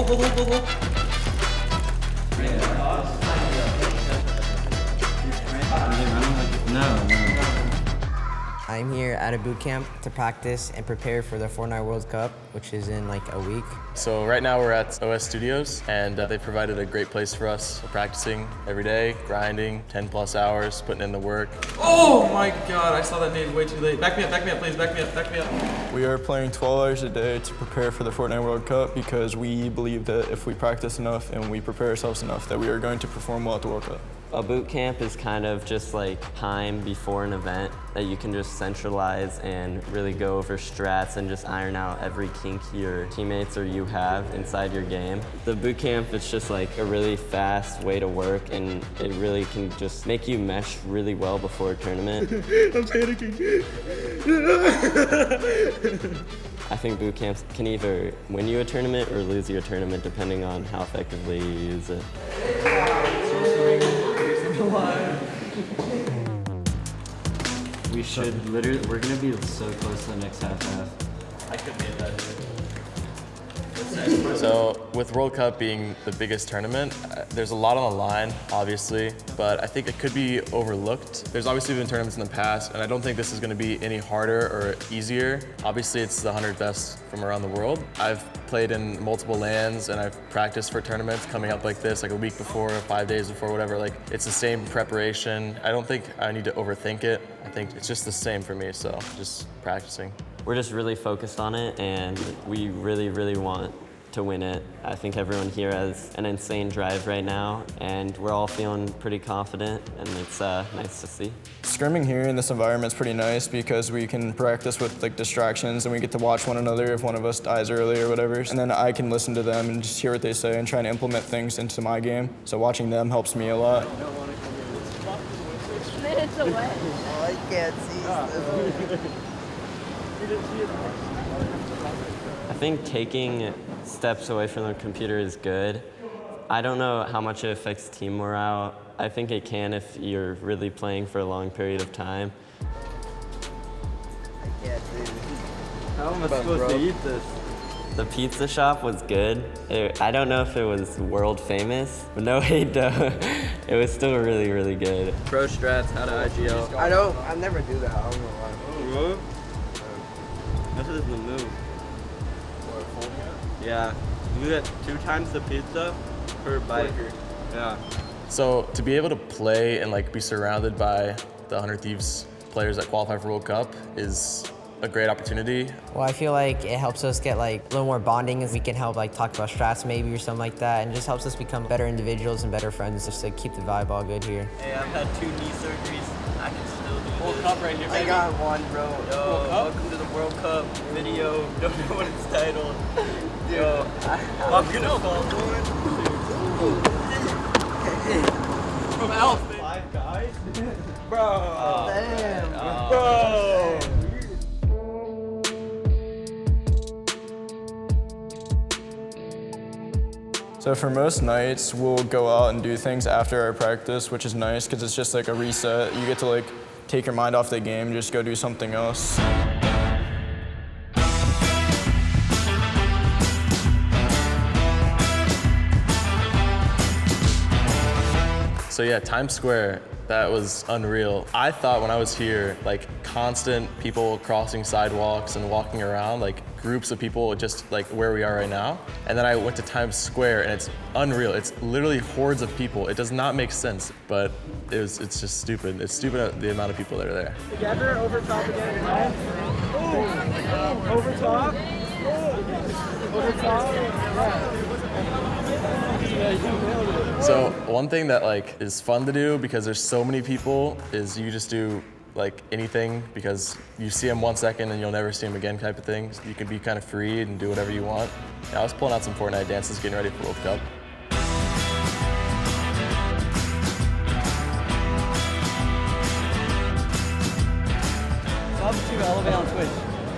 hold. No. I'm here at a boot camp to practice and prepare for the Fortnite World Cup, which is in like a week. So right now we're at OS Studios, and they provided a great place for us. We're practicing every day, grinding, 10+ hours, putting in the work. Oh my God, I saw that nade way too late. Back me up, please, back me up. We are playing 12 hours a day to prepare for the Fortnite World Cup because we believe that if we practice enough and we prepare ourselves enough that we are going to perform well at the World Cup. A boot camp is kind of just like time before an event that you can just centralize and really go over strats and just iron out every kink your teammates or you have inside your game. The boot camp is just like a really fast way to work, and it really can just make you mesh really well before a tournament. I'm panicking. I think boot camps can either win you a tournament or lose you a tournament depending on how effectively you use it. We should literally, we're gonna be so close to the next half. I could be that. So with World Cup being the biggest tournament, there's a lot on the line, obviously, but I think it could be overlooked. There's obviously been tournaments in the past, and I don't think this is going to be any harder or easier. Obviously, it's the 100 best from around the world. I've played in multiple lands, and I've practiced for tournaments coming up like this, like a week before, 5 days before, whatever. Like, it's the same preparation. I don't think I need to overthink it. I think it's just the same for me, so just practicing. We're just really focused on it, and we really, really want to win it. I think everyone here has an insane drive right now, and we're all feeling pretty confident, and it's nice to see. Scrimming here in this environment is pretty nice because we can practice with like distractions, and we get to watch one another if one of us dies early or whatever. And then I can listen to them and just hear what they say and try to implement things into my game. So watching them helps me a lot. Minutes away. Oh, I can't see. I think taking steps away from the computer is good. I don't know how much it affects team morale. I think it can if you're really playing for a long period of time. I can't see. How am I supposed to eat this? The pizza shop was good. I don't know if it was world famous, but no hate though. It was still really, really good. Pro strats, how to IGL. I don't. I never do that. I don't know why. Move? This is the move. Yeah, you get 2 times the pizza per bite. Yeah. So to be able to play and like be surrounded by the 100 Thieves players that qualify for World Cup is a great opportunity. Well, I feel like it helps us get like a little more bonding, as we can help like talk about strats maybe or something like that, and just helps us become better individuals and better friends, just to keep the vibe all good here. Hey, I've had 2 knee surgeries. I can still do this. World Cup right here, baby. I got one, bro. Yo, welcome to the World Cup video. Don't know what it's titled. Yo, I'm gonna fall. From Elf. 5 guys? Bro. Oh, damn, Bro. So for most nights, we'll go out and do things after our practice, which is nice because it's just like a reset. You get to like take your mind off the game and just go do something else. So yeah, Times Square, that was unreal. I thought when I was here, like constant people crossing sidewalks and walking around, like groups of people just like where we are right now. And then I went to Times Square and it's unreal. It's literally hordes of people. It does not make sense, but it's just stupid. It's stupid the amount of people that are there. Together, over top again. Oh. Over top. Over top. So one thing that like is fun to do because there's so many people is you just do like anything because you see them 1 second and you'll never see them again type of thing. So you can be kind of free and do whatever you want. Yeah, I was pulling out some Fortnite dances getting ready for World Cup. Sub 2 elevate on Twitch.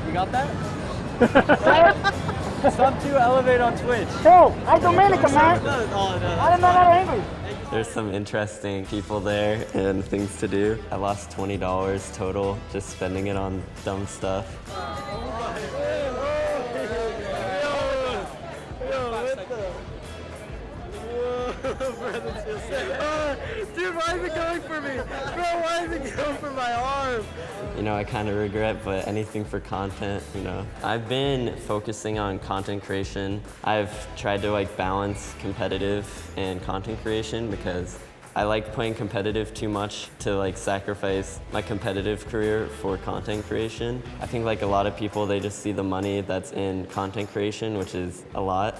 You got that? Sub 2 elevate on Twitch. Bro, I'm Dominican, man. I don't know how to English. There's some interesting people there and things to do. I lost $20 total just spending it on dumb stuff. Yo, what the? Dude, why is it going for me? Bro, why is it going for my arm? You know, I kind of regret, but anything for content, you know. I've been focusing on content creation. I've tried to like balance competitive and content creation because I like playing competitive too much to like sacrifice my competitive career for content creation. I think like a lot of people, they just see the money that's in content creation, which is a lot.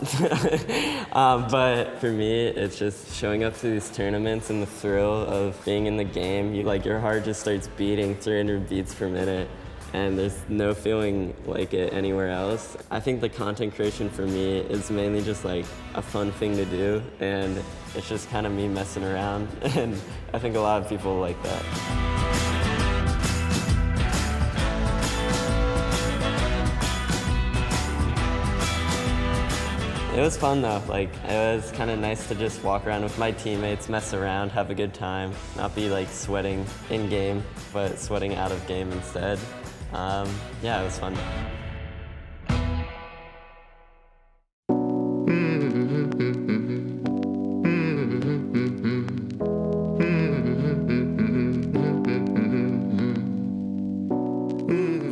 But for me, it's just showing up to these tournaments and the thrill of being in the game. Your heart just starts beating 300 beats per minute. And there's no feeling like it anywhere else. I think the content creation for me is mainly just like a fun thing to do, and it's just kind of me messing around, and I think a lot of people like that. It was fun though, like it was kind of nice to just walk around with my teammates, mess around, have a good time, not be like sweating in game, but sweating out of game instead. Yeah, it was fun.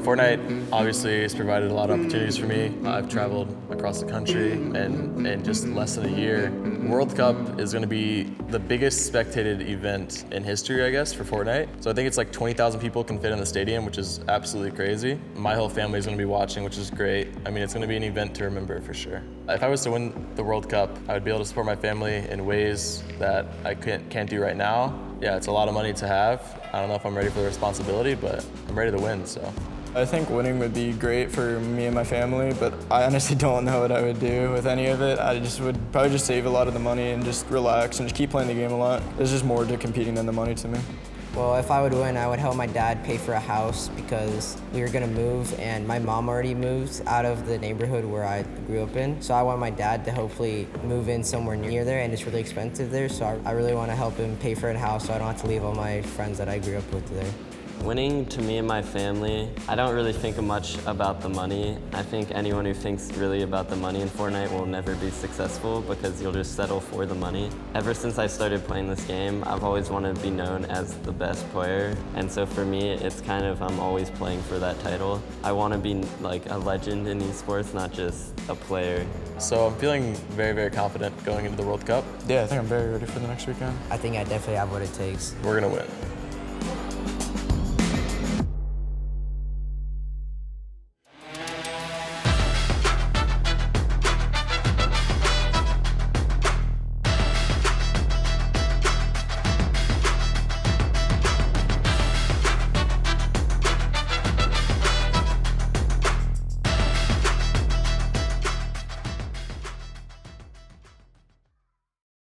Fortnite obviously has provided a lot of opportunities for me. I've traveled across the country, and in just less than a year, World Cup is going to be the biggest spectated event in history, I guess, for Fortnite. So I think it's like 20,000 people can fit in the stadium, which is absolutely crazy. My whole family is going to be watching, which is great. I mean, it's going to be an event to remember for sure. If I was to win the World Cup, I would be able to support my family in ways that I can't do right now. Yeah, it's a lot of money to have. I don't know if I'm ready for the responsibility, but I'm ready to win, so. I think winning would be great for me and my family, but I honestly don't know what I would do with any of it. I just would probably just save a lot of the money and just relax and just keep playing the game a lot. There's just more to competing than the money to me. Well, if I would win, I would help my dad pay for a house because we were gonna move, and my mom already moved out of the neighborhood where I grew up in. So I want my dad to hopefully move in somewhere near there, and it's really expensive there. So I really want to help him pay for a house so I don't have to leave all my friends that I grew up with there. Winning to me and my family, I don't really think much about the money. I think anyone who thinks really about the money in Fortnite will never be successful because you'll just settle for the money. Ever since I started playing this game, I've always wanted to be known as the best player. And so for me, it's kind of, I'm always playing for that title. I want to be like a legend in esports, not just a player. So I'm feeling very, very confident going into the World Cup. Yeah, I think I'm very ready for the next weekend. I think I definitely have what it takes. We're gonna win.